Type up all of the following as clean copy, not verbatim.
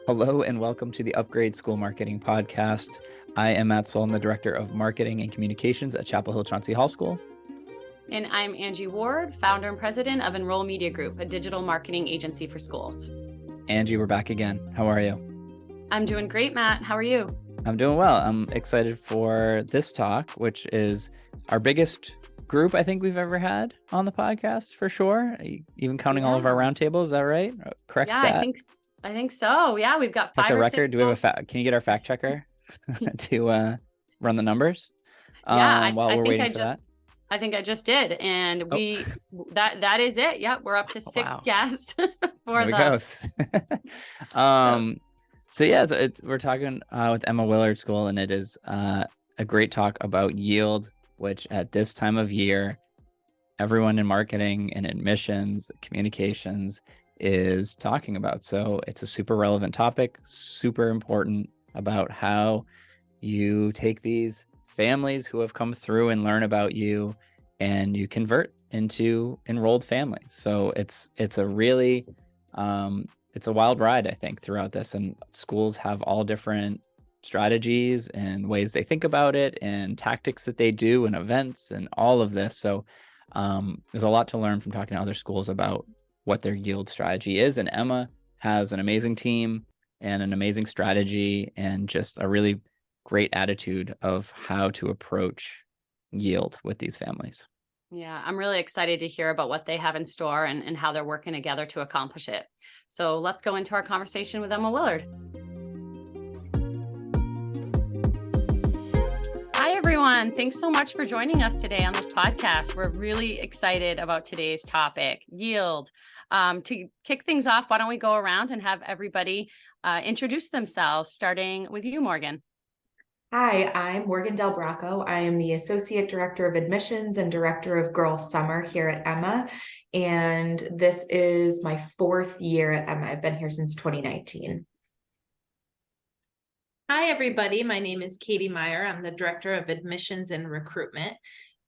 Hello and welcome to the Upgrade School Marketing Podcast. I am Matt Soul. I'm the Director of Marketing and Communications at Chapel Hill Chauncey Hall School. And I'm Angie Ward, founder and president of Enroll Media Group, a digital marketing agency for schools. Angie, we're back again. How are you? I'm doing great, Matt. How are you? I'm doing well. I'm excited for this talk, which is our biggest group I think we've ever had on the podcast, for sure. Even counting all of our roundtables, is that right? Correct stat? I think so. Yeah, we've got 5 or or 6 record. Do we have can you get our fact checker to run the numbers? Yeah, while we're waiting for that. I think I just did, and that is it. Yep, we're up to 6 guests for we're talking with Emma Willard School, and it is a great talk about yield, which at this time of year, everyone in marketing and admissions, communications is talking about. So it's a super relevant topic, super important about how you take these families who have come through and learn about you and you convert into enrolled families. So it's a really it's a wild ride, I think, throughout this, and schools have all different strategies and ways they think about it and tactics that they do and events and all of this. So there's a lot to learn from talking to other schools about what their yield strategy is. And Emma has an amazing team and an amazing strategy and just a really great attitude of how to approach yield with these families. Yeah, I'm really excited to hear about what they have in store and how they're working together to accomplish it. So let's go into our conversation with Emma Willard. Hi, everyone. Thanks so much for joining us today on this podcast. We're really excited about today's topic, yield. To kick things off, why don't we go around and have everybody introduce themselves, starting with you, Morgan. Hi, I'm Morgan Del Bracco. I am the Associate Director of Admissions and Director of Girls Summer here at Emma. And this is my 4th year at Emma. I've been here since 2019. Hi, everybody. My name is Katie Meyer. I'm the Director of Admissions and Recruitment.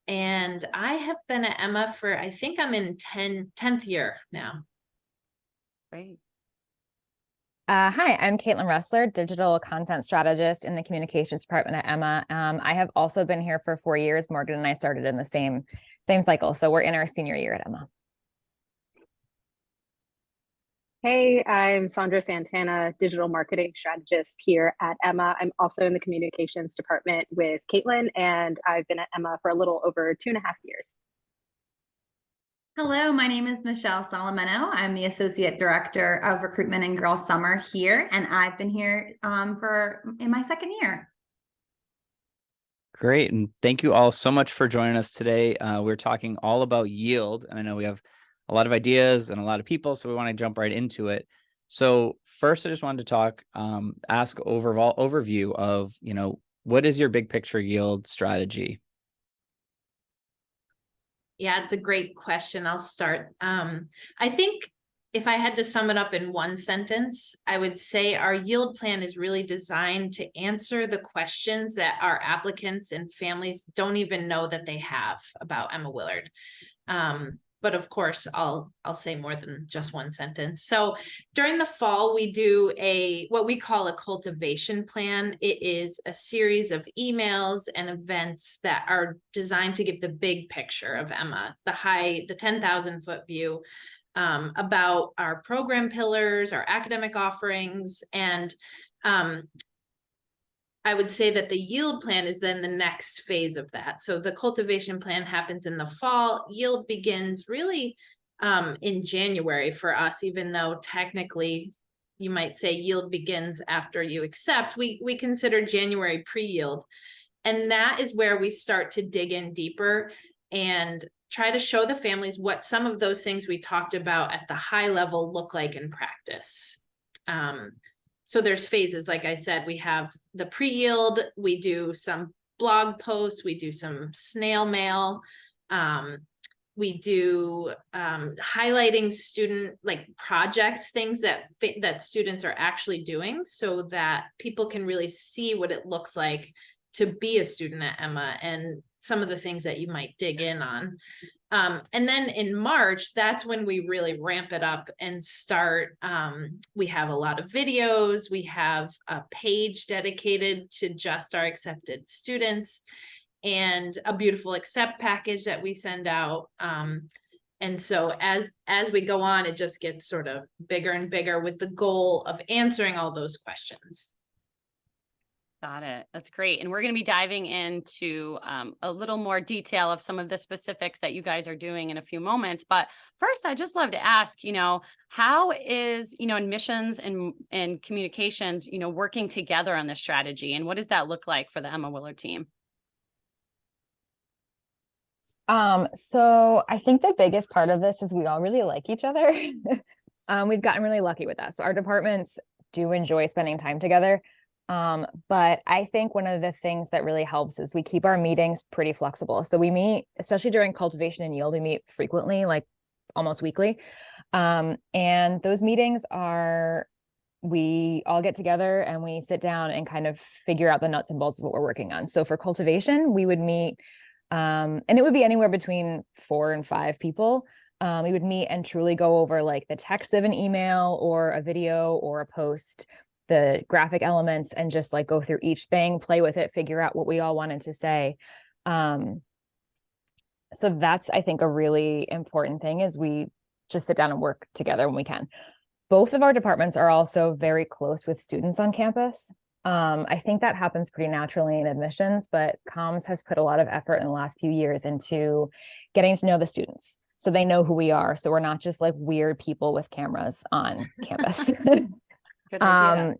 And I have been at Emma for, I think I'm in 10th year now. Great. Hi, I'm Caitlin Ressler, Digital Content Strategist in the Communications Department at Emma. I have also been here for 4 years. Morgan and I started in the same cycle, so we're in our senior year at Emma. Hey, I'm Sandra Santana, Digital Marketing Strategist here at Emma. I'm also in the Communications Department with Caitlin, and I've been at Emma for a little over 2.5 years. Hello, my name is Michelle Solomeno. I'm the Associate Director of Recruitment and Girls Summer here, and I've been here in my 2nd year. Great, and thank you all so much for joining us today. We're talking all about yield, and I know we have a lot of ideas and a lot of people, so we want to jump right into it. So first, I just wanted to ask overview of, what is your big picture yield strategy? Yeah, it's a great question. I'll start. I think if I had to sum it up in one sentence, I would say our yield plan is really designed to answer the questions that our applicants and families don't even know that they have about Emma Willard. But of course, I'll say more than just one sentence. So during the fall, we do what we call a cultivation plan. It is a series of emails and events that are designed to give the big picture of Emma, the 10,000-foot view about our program pillars, our academic offerings, and I would say that the yield plan is then the next phase of that. So the cultivation plan happens in the fall. Yield begins really in January for us, even though technically you might say yield begins after you accept. We consider January pre-yield. And that is where we start to dig in deeper and try to show the families what some of those things we talked about at the high level look like in practice. So there's phases, like I said, we have the pre-yield, we do some blog posts, we do some snail mail, we do highlighting student projects, things that students are actually doing so that people can really see what it looks like to be a student at Emma and some of the things that you might dig in on. And then in March, that's when we really ramp it up and start. We have a lot of videos. We have a page dedicated to just our accepted students and a beautiful accept package that we send out. And so as we go on, it just gets sort of bigger and bigger with the goal of answering all those questions. Got it. That's great. And we're going to be diving into a little more detail of some of the specifics that you guys are doing in a few moments. But first, I'd just love to ask, how is, admissions and communications, working together on this strategy? And what does that look like for the Emma Willard team? So I think the biggest part of this is we all really like each other. We've gotten really lucky with that. So our departments do enjoy spending time together. But I think one of the things that really helps is we keep our meetings pretty flexible. So we meet, especially during cultivation and yield, we meet frequently, like almost weekly. And those meetings we all get together and we sit down and kind of figure out the nuts and bolts of what we're working on. So for cultivation, we would meet, and it would be anywhere between 4 and 5 people. We would meet and truly go over like the text of an email or a video or a post, the graphic elements, and just like go through each thing, play with it, figure out what we all wanted to say. So that's, I think, a really important thing is we just sit down and work together when we can. Both of our departments are also very close with students on campus. I think that happens pretty naturally in admissions, but comms has put a lot of effort in the last few years into getting to know the students so they know who we are. So we're not just like weird people with cameras on campus. Good idea.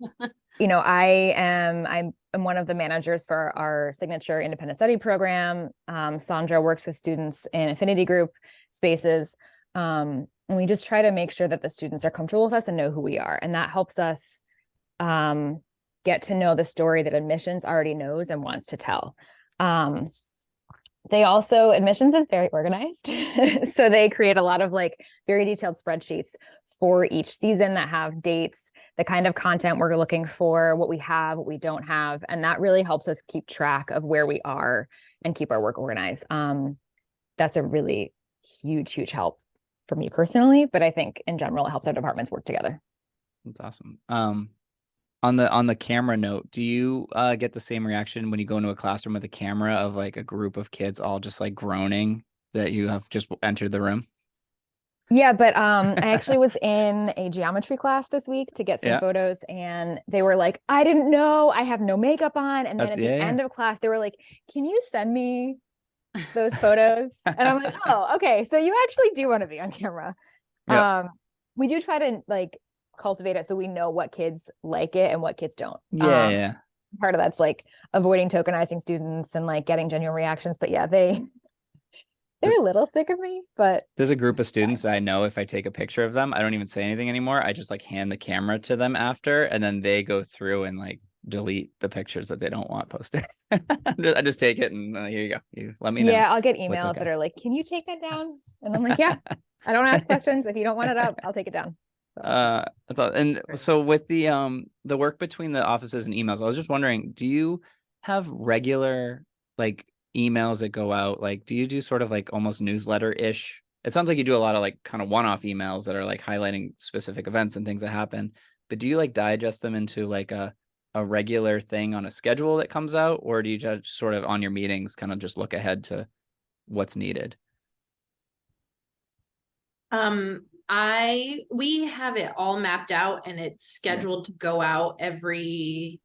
I'm one of the managers for our signature independent study program. Sandra works with students in affinity group spaces. And we just try to make sure that the students are comfortable with us and know who we are. And that helps us get to know the story that admissions already knows and wants to tell. Admissions is very organized. So they create a lot of like very detailed spreadsheets for each season that have dates, the kind of content we're looking for, what we have, what we don't have. And that really helps us keep track of where we are and keep our work organized. That's a really huge, huge help for me personally, but I think in general, it helps our departments work together. That's awesome. On the camera note, do you get the same reaction when you go into a classroom with a camera of like a group of kids all just like groaning that you have just entered the room? Yeah, but I actually was in a geometry class this week to get some photos, and they were like, I didn't know, I have no makeup on. And then at the end of class, they were like, can you send me those photos? And I'm like, oh, okay. So you actually do want to be on camera. We do try to like cultivate it so we know what kids like it and what kids don't. Part of that's like avoiding tokenizing students and like getting genuine reactions. But yeah, they're a little sick of me, but there's a group of students I know if I take a picture of them, I don't even say anything anymore. I just like hand the camera to them after, and then they go through and like delete the pictures that they don't want posted. I just take it and here you go. You let me know. Yeah, I'll get emails that are like, can you take that down? And I'm like, yeah, I don't ask questions. If you don't want it up, I'll take it down. So with the work between the offices and emails, I was just wondering, do you have regular like emails that go out? Like, do you do sort of like almost newsletter-ish? It sounds like you do a lot of like kind of one-off emails that are like highlighting specific events and things that happen, but do you like digest them into like a regular thing on a schedule that comes out, or do you just sort of on your meetings kind of just look ahead to what's needed? We have it all mapped out, and it's scheduled to go out every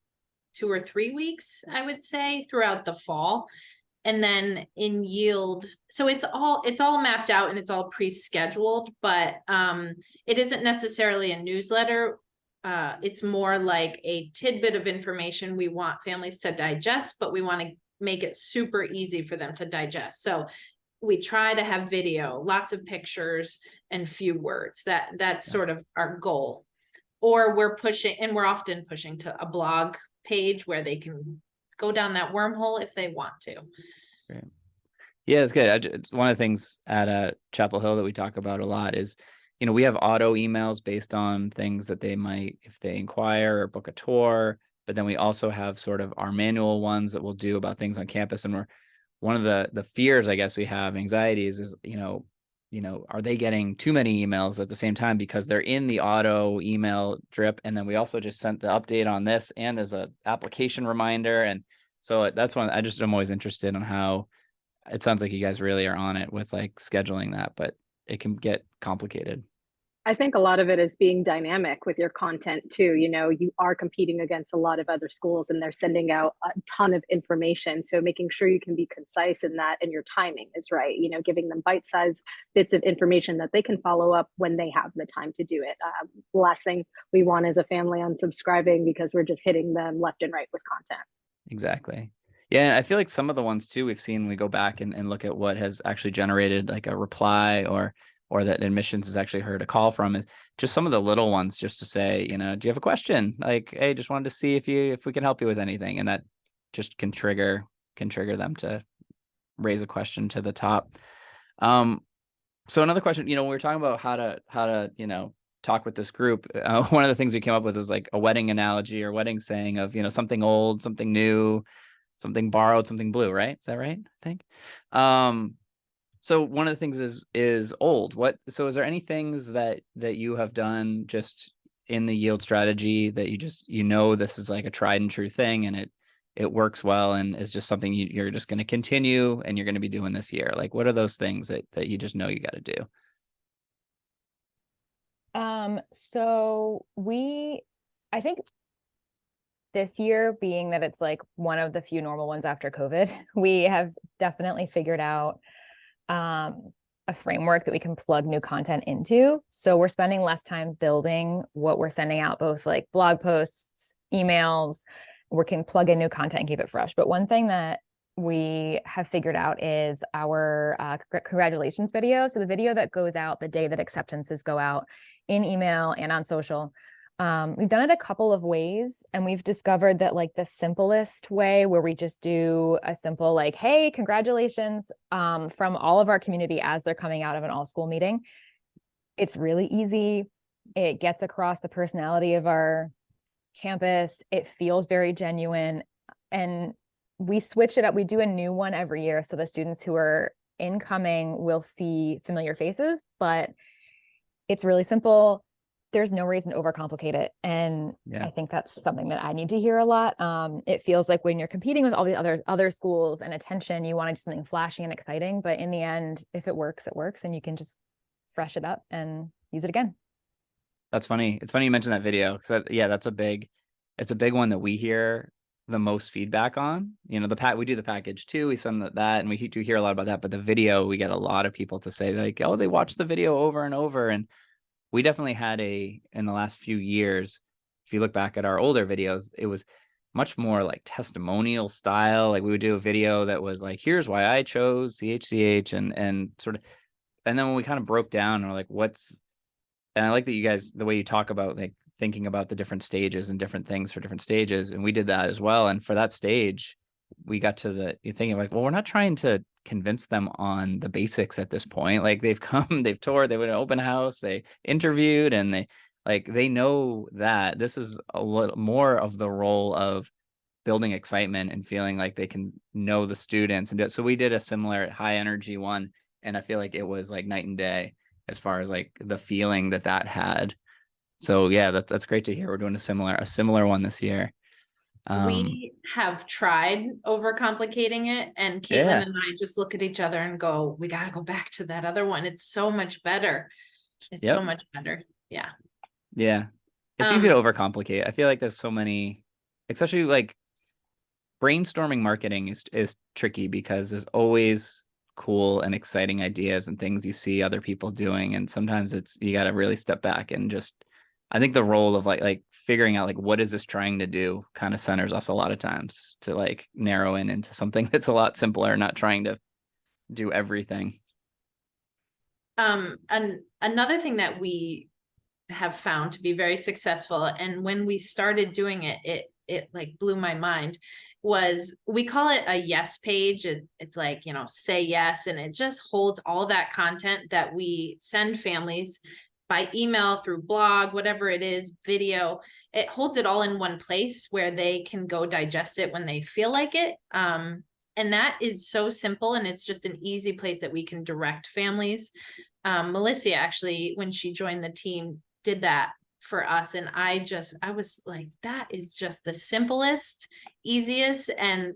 2 or 3 weeks, I would say, throughout the fall. And then in yield, so it's all mapped out and it's all pre-scheduled, but it isn't necessarily a newsletter. It's more like a tidbit of information we want families to digest, but we want to make it super easy for them to digest. So we try to have video, lots of pictures, and few words. That's sort of our goal. Or we're often pushing to a blog page where they can go down that wormhole if they want to. Great. Yeah, it's good. It's one of the things at Chapel Hill that we talk about a lot is, we have auto emails based on things that they might, if they inquire or book a tour, but then we also have sort of our manual ones that we'll do about things on campus. And one of the fears, I guess, we have, anxieties, is, are they getting too many emails at the same time because they're in the auto email drip? And then we also just sent the update on this, and there's a application reminder. And so that's one, I'm always interested in how it sounds like you guys really are on it with like scheduling that, but it can get complicated. I think a lot of it is being dynamic with your content too. You know, you are competing against a lot of other schools and they're sending out a ton of information. So making sure you can be concise in that and your timing is right. You know, giving them bite-sized bits of information that they can follow up when they have the time to do it. The last thing we want is a family unsubscribing because we're just hitting them left and right with content. Exactly. Yeah, and I feel like some of the ones too we've seen, we go back and look at what has actually generated like a reply or that admissions has actually heard a call from, is just some of the little ones, just to say, do you have a question? Like, hey, just wanted to see if we can help you with anything. And that just can trigger them to raise a question to the top. So another question, when we were talking about how to talk with this group, one of the things we came up with was like a wedding analogy or wedding saying of, something old, something new, something borrowed, something blue, right? Is that right? I think. So one of the things is old. So is there any things that you have done just in the yield strategy that you just, this is like a tried and true thing, and it works well, and is just something you're just going to continue and you're going to be doing this year? Like, what are those things that you just know you got to do? So I think this year, being that it's like one of the few normal ones after COVID, we have definitely figured out a framework that we can plug new content into. So we're spending less time building what we're sending out, both like blog posts, emails. We can plug in new content and keep it fresh. But one thing that we have figured out is our congratulations video. So the video that goes out the day that acceptances go out in email and on social. We've done it a couple of ways, and we've discovered that like the simplest way, where we just do a simple like, hey, congratulations from all of our community as they're coming out of an all school meeting. It's really easy. It gets across the personality of our campus. It feels very genuine, and we switch it up. We do a new one every year, so the students who are incoming will see familiar faces, but it's really simple. There's no reason to overcomplicate it. And I think that's something that I need to hear a lot. It feels like when you're competing with all the other schools and attention, you want to do something flashy and exciting, but in the end, if it works, and you can just fresh it up and use it again. That's funny. It's funny you mentioned that video, because it's a big one that we hear the most feedback on. We do the package too. We send that, and we do hear a lot about that, but the video, we get a lot of people to say like, oh, they watch the video over and over. And we definitely had in the last few years, if you look back at our older videos, it was much more like testimonial style. Like we would do a video that was like, here's why I chose CHCH, and sort of, and then when we kind of broke down, we're like, and I like that you guys, the way you talk about like thinking about the different stages and different things for different stages. And we did that as well. And for that stage, we got to you're thinking like, well, we're not trying to convince them on the basics at this point. Like they've come, they've toured, they went to an open house, they interviewed, and they know that this is a little more of the role of building excitement and feeling like they can know the students. And so we did a similar high energy one, and I feel like it was like night and day as far as like the feeling that had. So yeah, that's great to hear. We're doing a similar one this year. We have tried overcomplicating it, and Caitlin and I just look at each other and go, we got to go back to that other one. It's so much better. It's so much better. Yeah. Yeah. It's easy to overcomplicate. I feel like there's so many, especially like brainstorming marketing is tricky, because there's always cool and exciting ideas and things you see other people doing. And sometimes you got to really step back and just, I think the role of like figuring out like, what is this trying to do, kind of centers us a lot of times to like narrow into something that's a lot simpler, not trying to do everything. And another thing that we have found to be very successful, and when we started doing it like blew my mind, was we call it a yes page. It's like, say yes. And it just holds all that content that we send families by email, through blog, whatever it is, video. It holds it all in one place where they can go digest it when they feel like it. And that is so simple, and it's just an easy place that we can direct families. Melissa actually, when she joined the team, did that for us. And I was like, that is just the simplest, easiest, and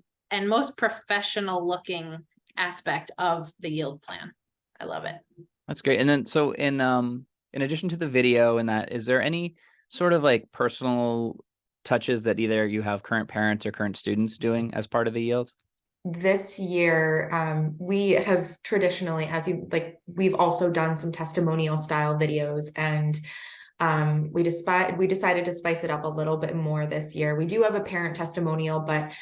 most professional looking aspect of the yield plan. I love it. That's great. And then, so in addition to the video and that, is there any sort of like personal touches that either you have current parents or current students doing as part of the yield? This year, we have traditionally, we've also done some testimonial style videos, and we decided to spice it up a little bit more this year. We do have a parent testimonial, but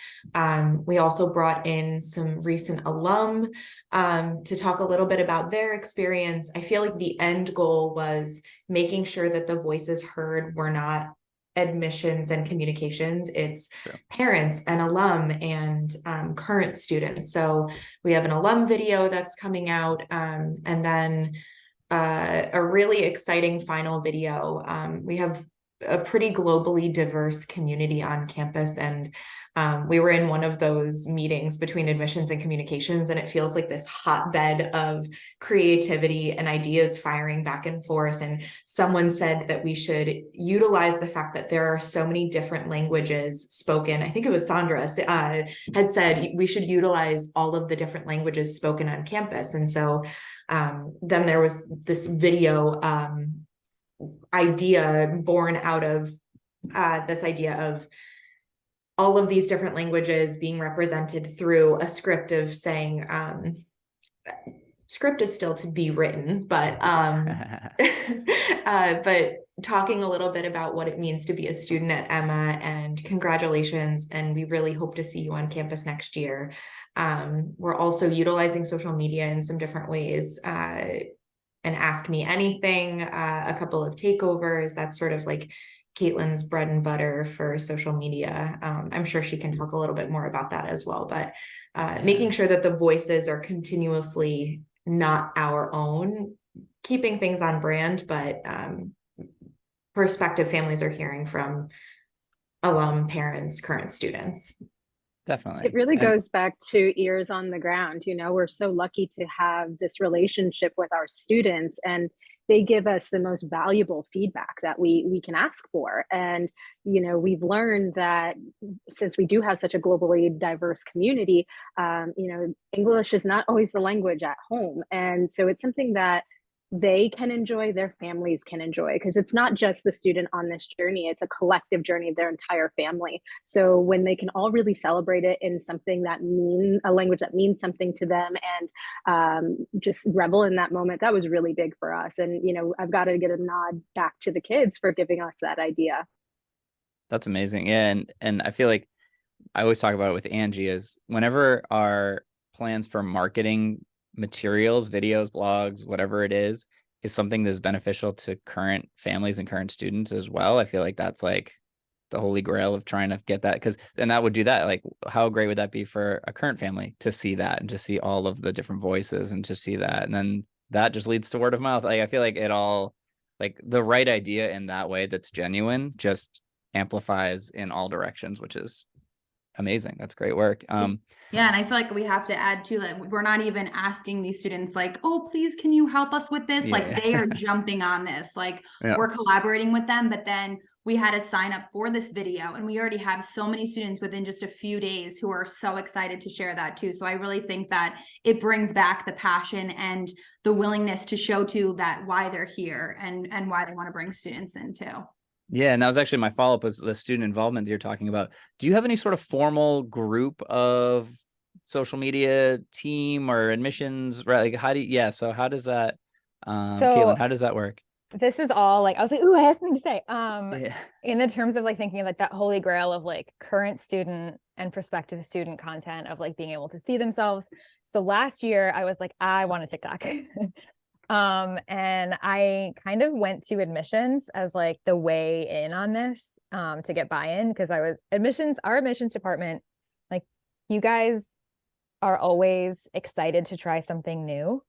we also brought in some recent alum to talk a little bit about their experience. I feel like the end goal was making sure that the voices heard were not admissions and communications, it's parents and alum and current students. So we have an alum video that's coming out, and then a really exciting final video. We have a pretty globally diverse community on campus, and we were in one of those meetings between admissions and communications, and it feels like this hotbed of creativity and ideas firing back and forth. And someone said that we should utilize the fact that there are so many different languages spoken. I think it was Sandra had said we should utilize all of the different languages spoken on campus. And so then there was this video idea born out of this idea of all of these different languages being represented through a script of saying, script is still to be written, but but talking a little bit about what it means to be a student at Emma, and congratulations, and we really hope to see you on campus next year. We're also utilizing social media in some different ways, and Ask Me Anything, a couple of takeovers. That's sort of like Caitlin's bread and butter for social media. I'm sure she can talk a little bit more about that as well, but making sure that the voices are continuously not our own, keeping things on brand, but prospective families are hearing from alum, parents, current students. Definitely. It really goes back to ears on the ground. You know, we're so lucky to have this relationship with our students, and they give us the most valuable feedback that we can ask for. And, you know, we've learned that since we do have such a globally diverse community, you know, English is not always the language at home. And so it's something that they can enjoy, their families can enjoy, because it's not just the student on this journey, it's a collective journey of their entire family. So when they can all really celebrate it in something that a language that means something to them, and just revel in that moment, that was really big for us. And, you know, I've got to get a nod back to the kids for giving us that idea. That's amazing. Yeah. And I feel like I always talk about it with Angie, is whenever our plans for marketing materials, videos, blogs, whatever it is something that's beneficial to current families and current students as well, I feel like that's like the holy grail of trying to get that, and that would do that. Like, how great would that be for a current family to see that and to see all of the different voices and to see that, and then that just leads to word of mouth. Like, I feel like it all, like the right idea in that way that's genuine just amplifies in all directions, which is amazing. That's great work. Yeah, and I feel like we have to add too, like, we're not even asking these students like, oh, please, can you help us with this? Like, they are jumping on this, like, we're collaborating with them. But then we had to sign up for this video, and we already have so many students within just a few days who are so excited to share that too. So I really think that it brings back the passion and the willingness to show too that why they're here and why they want to bring students in too. Yeah, and that was actually my follow-up, was the student involvement that you're talking about. Do you have any sort of formal group of social media team or admissions, right? Like, so how does that, Caitlin, how does that work? This is all like, I was like, ooh, I have something to say. In the terms of like thinking of like that holy grail of like current student and prospective student content of like being able to see themselves. So last year I was like, I want a TikTok. And I kind of went to admissions as like the way in on this, to get buy-in, because our admissions department, like, you guys are always excited to try something new.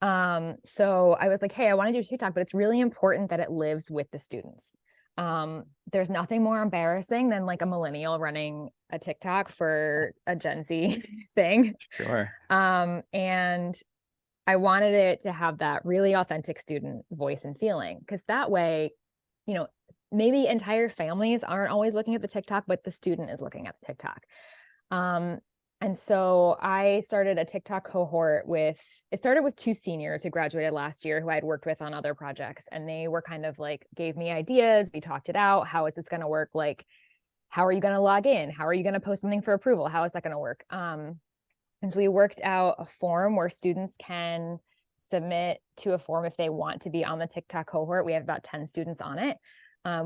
So I was like, hey, I want to do TikTok, but it's really important that it lives with the students. There's nothing more embarrassing than like a millennial running a TikTok for a Gen Z thing. Sure. And I wanted it to have that really authentic student voice and feeling, because that way, you know, maybe entire families aren't always looking at the TikTok, but the student is looking at the TikTok. And so I started a TikTok cohort it started with 2 seniors who graduated last year who I had worked with on other projects. And they were kind of like, gave me ideas. We talked it out. How is this going to work? Like, how are you going to log in? How are you going to post something for approval? How is that going to work? And so we worked out a form where students can submit to a form if they want to be on the TikTok cohort. We have about 10 students on it.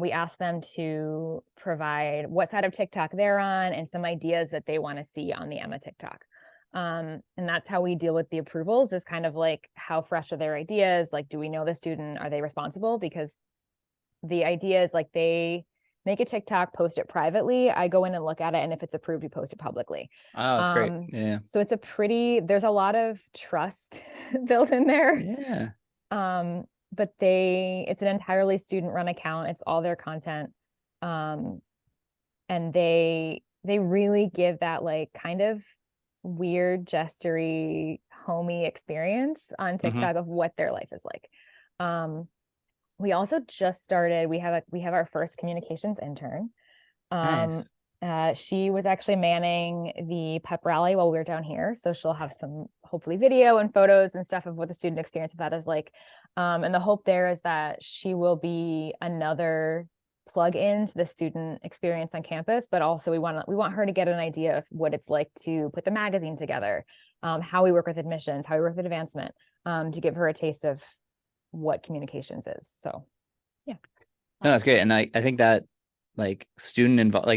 We asked them to provide what side of TikTok they're on and some ideas that they want to see on the Emma TikTok. And that's how we deal with the approvals, is kind of like, how fresh are their ideas? Like, do we know the student? Are they responsible? Because the idea is like, they make a TikTok, post it privately. I go in and look at it. And if it's approved, we post it publically. Oh, that's great. Yeah. So it's there's a lot of trust built in there. Yeah. But it's an entirely student run account. It's all their content. And they really give that like kind of weird, gestury, homey experience on TikTok of what their life is like. We also just started, we have our first communications intern. Nice. She was actually manning the pep rally while we were down here. So she'll have some, hopefully, video and photos and stuff of what the student experience of that is like. And the hope there is that she will be another plug into the student experience on campus, but also we want her to get an idea of what it's like to put the magazine together, how we work with admissions, how we work with advancement, to give her a taste of what communications is. So, yeah. No, that's great. And I think that like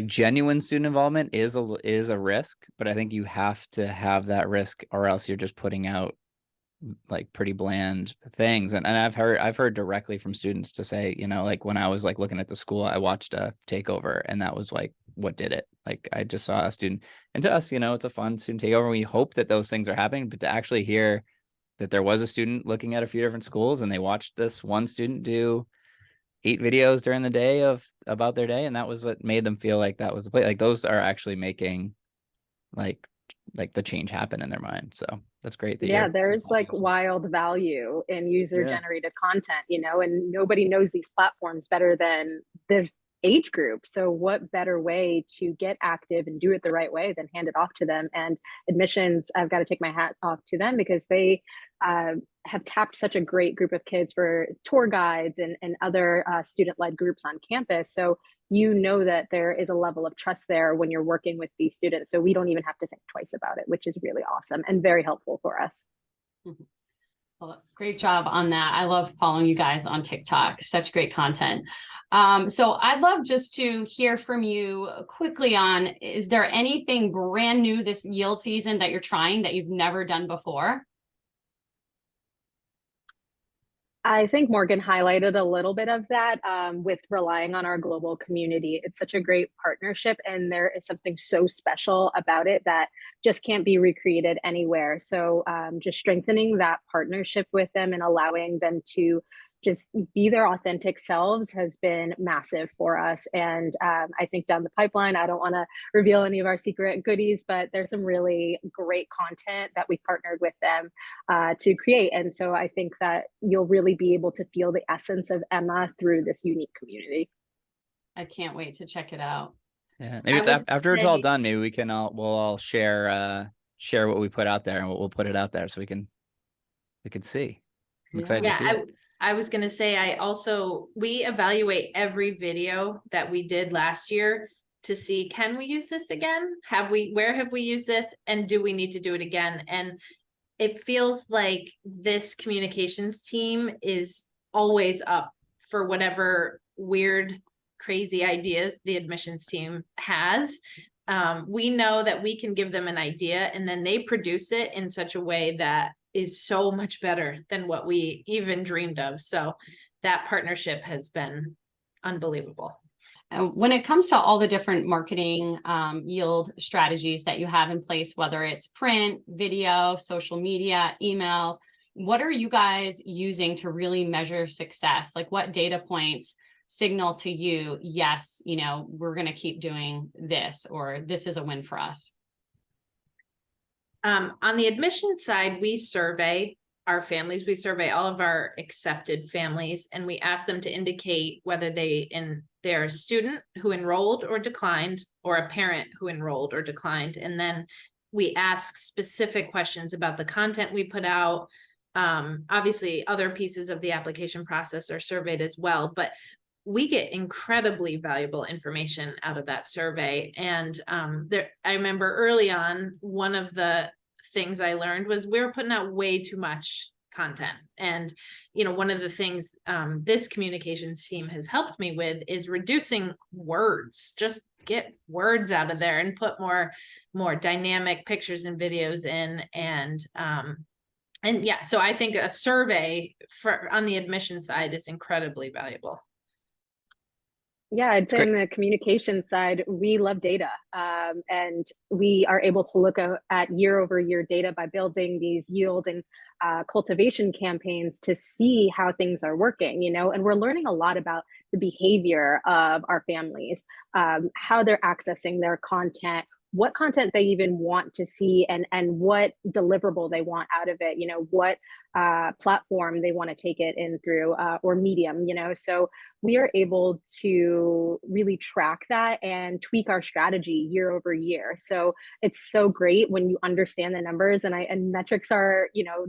genuine student involvement is a risk, but I think you have to have that risk, or else you're just putting out like pretty bland things. And I've heard directly from students to say, you know, like when I was like looking at the school, I watched a takeover and that was like what did it. Like I just saw a student, and to us, you know, it's a fun student takeover. We hope that those things are happening, but to actually hear that there was a student looking at a few different schools and they watched this one student do 8 videos during the day about their day, and that was what made them feel like that was the play. Like those are actually making like the change happen in their mind. So that's great. There's like wild value in user generated content, you know, and nobody knows these platforms better than this age group. So what better way to get active and do it the right way than hand it off to them? And admissions, I've got to take my hat off to them, because they have tapped such a great group of kids for tour guides and other student-led groups on campus. So you know that there is a level of trust there when you're working with these students. So we don't even have to think twice about it, which is really awesome and very helpful for us. Well, great job on that. I love following you guys on TikTok. Such great content. So I'd love just to hear from you quickly on, is there anything brand new this yield season that you're trying that you've never done before? I think Morgan highlighted a little bit of that with relying on our global community. It's such a great partnership, and there is something so special about it that just can't be recreated anywhere. So just strengthening that partnership with them and allowing them to just be their authentic selves has been massive for us. And I think down the pipeline, I don't want to reveal any of our secret goodies, but there's some really great content that we partnered with them to create. And so I think that you'll really be able to feel the essence of Emma through this unique community. I can't wait to check it out. Yeah, maybe after it's all done, maybe we'll all share what we put out there, and we'll put it out there so we can see. I'm excited to see it. I was going to say, we evaluate every video that we did last year to see, can we use this again? Where have we used this? And do we need to do it again? And it feels like this communications team is always up for whatever weird, crazy ideas the admissions team has. We know that we can give them an idea, and then they produce it in such a way that is so much better than what we even dreamed of. So that partnership has been unbelievable. When it comes to all the different marketing yield strategies that you have in place, whether it's print, video, social media, emails, what are you guys using to really measure success? Like what data points signal to you, yes, you know, we're going to keep doing this, or this is a win for us? On the admissions side, we survey our families. We survey all of our accepted families, and we ask them to indicate whether they're a student who enrolled or declined, or a parent who enrolled or declined. And then we ask specific questions about the content we put out. Obviously, other pieces of the application process are surveyed as well, but we get incredibly valuable information out of that survey. And I remember early on, one of the things I learned was we were putting out way too much content. And, you know, one of the things this communications team has helped me with is reducing words. Just get words out of there and put more dynamic pictures and videos in. And yeah, so I think a survey on the admission side is incredibly valuable. Yeah, I'd say on the communication side, we love data, and we are able to look at year-over-year data by building these yield and cultivation campaigns to see how things are working, you know, and we're learning a lot about the behavior of our families, how they're accessing their content, what content they even want to see, and what deliverable they want out of it, you know, what platform they want to take it in through, or medium, you know. So we are able to really track that and tweak our strategy year over year. So it's so great when you understand the numbers, and metrics are, you know,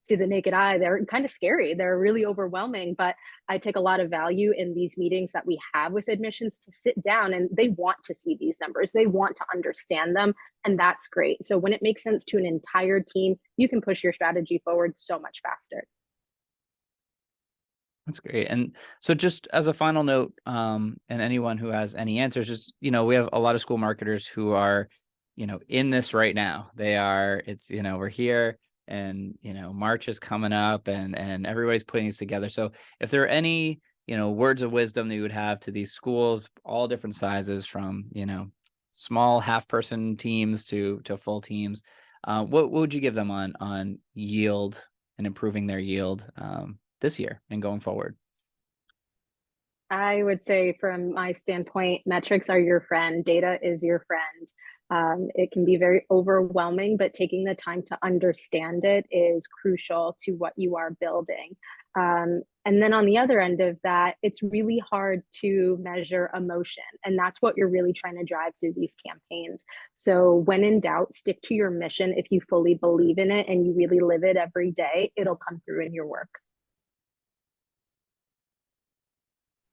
to the naked eye, they're kind of scary. They're really overwhelming, but I take a lot of value in these meetings that we have with admissions to sit down, and they want to see these numbers. They want to understand them, and that's great. So when it makes sense to an entire team, you can push your strategy forward so much faster. That's great. And so just as a final note, and anyone who has any answers, just, you know, we have a lot of school marketers who are, you know, in this right now. You know, we're here, and, you know, March is coming up, and everybody's putting these together. So if there are any, you know, words of wisdom that you would have to these schools, all different sizes, from, you know, small half-person teams to full teams, what would you give them on yield and improving their yield this year and going forward? I would say, from my standpoint, metrics are your friend. Data is your friend. It can be very overwhelming, but taking the time to understand it is crucial to what you are building. And then on the other end of that, it's really hard to measure emotion. And that's what you're really trying to drive through these campaigns. So when in doubt, stick to your mission. If you fully believe in it and you really live it every day, it'll come through in your work.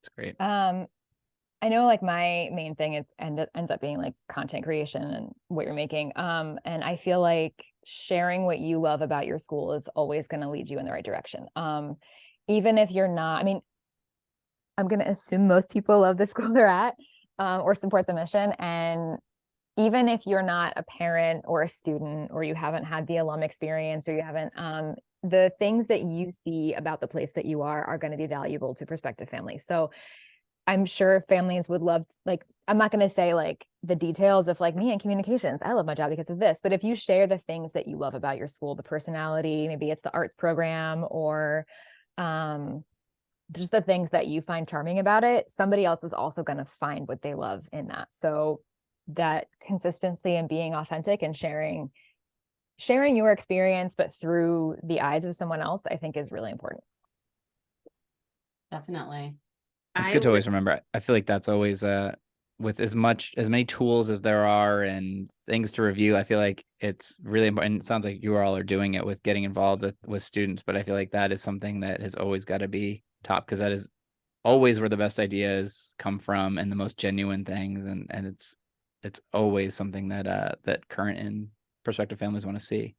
That's great. I know, like, my main thing is ends up being like content creation and what you're making. And I feel like sharing what you love about your school is always going to lead you in the right direction. Even if you're not, I mean, I'm going to assume most people love the school they're at, or support the mission. And even if you're not a parent or a student, or you haven't had the alum experience, or you haven't, the things that you see about the place that you are going to be valuable to prospective families. So I'm sure families would love, like, I'm not going to say like the details of like me in communications, I love my job because of this, but if you share the things that you love about your school, the personality, maybe it's the arts program, or just the things that you find charming about it, somebody else is also going to find what they love in that. So that consistency and being authentic and sharing your experience, but through the eyes of someone else, I think is really important. Definitely. It's good to always remember. I feel like that's always with as many tools as there are and things to review. I feel like it's really important. It sounds like you all are doing it with getting involved with students, but I feel like that is something that has always got to be top, because that is always where the best ideas come from and the most genuine things, and it's always something that current and prospective families want to see.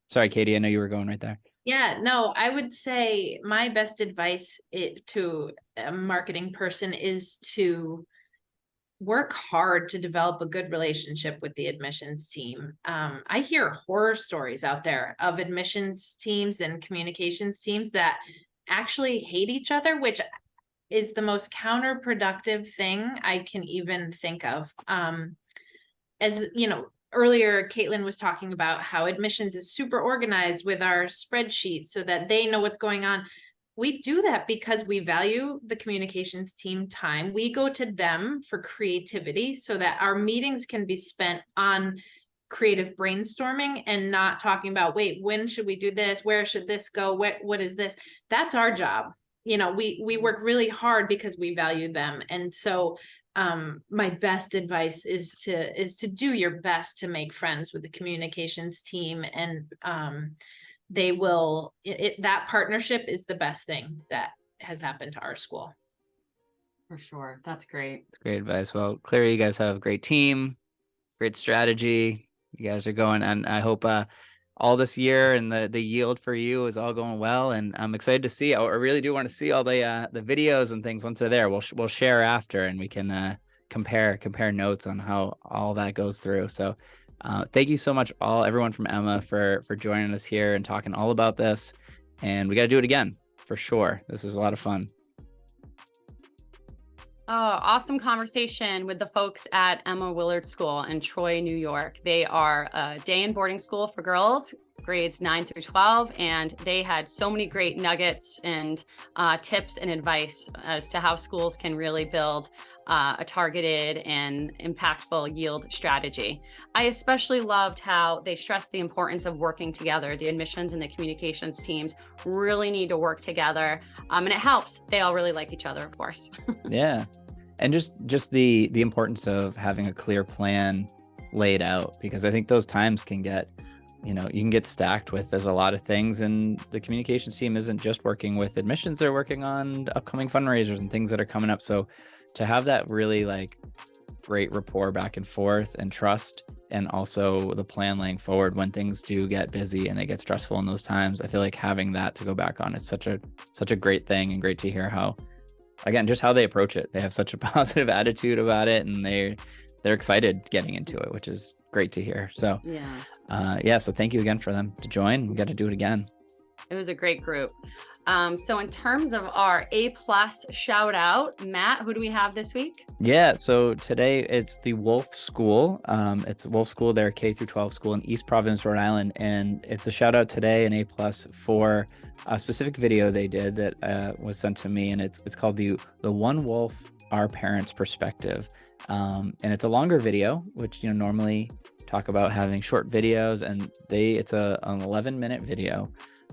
Sorry, Katie, I know you were going right there. Yeah, no, I would say my best advice to a marketing person is to work hard to develop a good relationship with the admissions team. I hear horror stories out there of admissions teams and communications teams that actually hate each other, which is the most counterproductive thing I can even think of. As you know, earlier, Caitlin was talking about how admissions is super organized with our spreadsheet so that they know what's going on. we do that because we value the communications team time. We go to them for creativity so that our meetings can be spent on creative brainstorming and not talking about, wait, when should we do this? Where should this go? What is this? That's our job. We work really hard because we value them. And so my best advice is to do your best to make friends with the communications team, and they will, that partnership is the best thing that has happened to our school. For sure. That's great. Great advice. Well, clearly you guys have a great team, great strategy. You guys are going, and I hope all this year and the yield for you is all going well. And I'm excited to see. I really do want to see all the videos and things once they're there. We'll share after, and we can compare notes on how all that goes through. So thank you so much, everyone from Emma, for joining us here and talking all about this. And we got to do it again for sure. This is a lot of fun. Oh, awesome conversation with the folks at Emma Willard School in Troy, New York. They are a day and boarding school for girls, grades 9 through 12, and they had so many great nuggets and tips and advice as to how schools can really build a targeted and impactful yield strategy. I especially loved how they stressed the importance of working together. The admissions and the communications teams really need to work together, and it helps. They all really like each other, of course. Yeah. And just the importance of having a clear plan laid out, because I think those times can get, you can get stacked with, there's a lot of things, and the communications team isn't just working with admissions, they're working on upcoming fundraisers and things that are coming up. So to have that really great rapport back and forth and trust, and also the plan laying forward when things do get busy and they get stressful in those times, I feel like having that to go back on is such a great thing, and great to hear how, again, just how they approach it. They have such a positive attitude about it, and they're excited getting into it, which is great to hear. So so thank you again for them to join. We got to do it again. It was a great group. So in terms of our A+ shout out, Matt, who do we have this week? Yeah, so today it's the Wolf School. It's Wolf School, their K through 12 school in East Providence, Rhode Island, and it's a shout out today, an A+ for a specific video they did that was sent to me, and it's called the One Wolf, Our Parents' Perspective. And it's a longer video, which normally talk about having short videos, and it's an 11-minute video,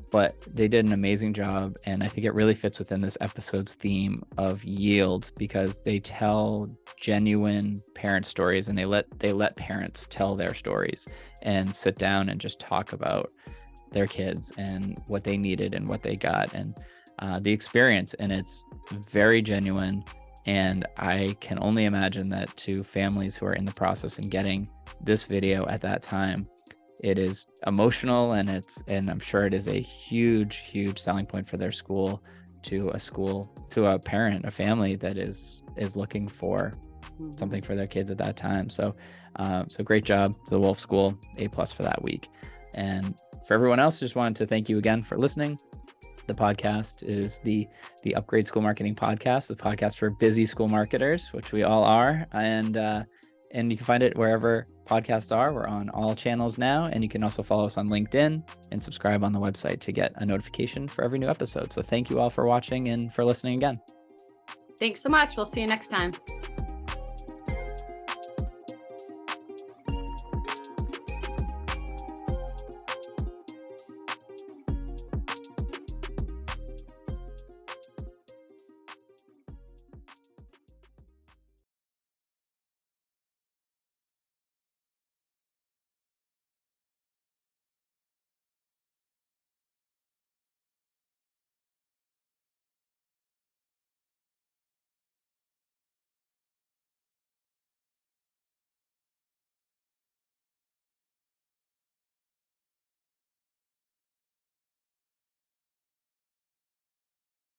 but they did an amazing job, and I think it really fits within this episode's theme of yield, because they tell genuine parent stories, and they let parents tell their stories and sit down and just talk about their kids and what they needed and what they got, and the experience. And it's very genuine, and I can only imagine that to families who are in the process and getting this video at that time, it is emotional, and I'm sure it is a huge selling point for their school, to a parent, a family that is looking for something for their kids at that time. So great job to the Wolf School, A+ for that week. And for everyone else, just wanted to thank you again for listening. The podcast is the Upgrade School Marketing Podcast, the podcast for busy school marketers, which we all are. And you can find it wherever podcasts are. We're on all channels now, and you can also follow us on LinkedIn and subscribe on the website to get a notification for every new episode. So thank you all for watching and for listening again. Thanks so much. We'll see you next time.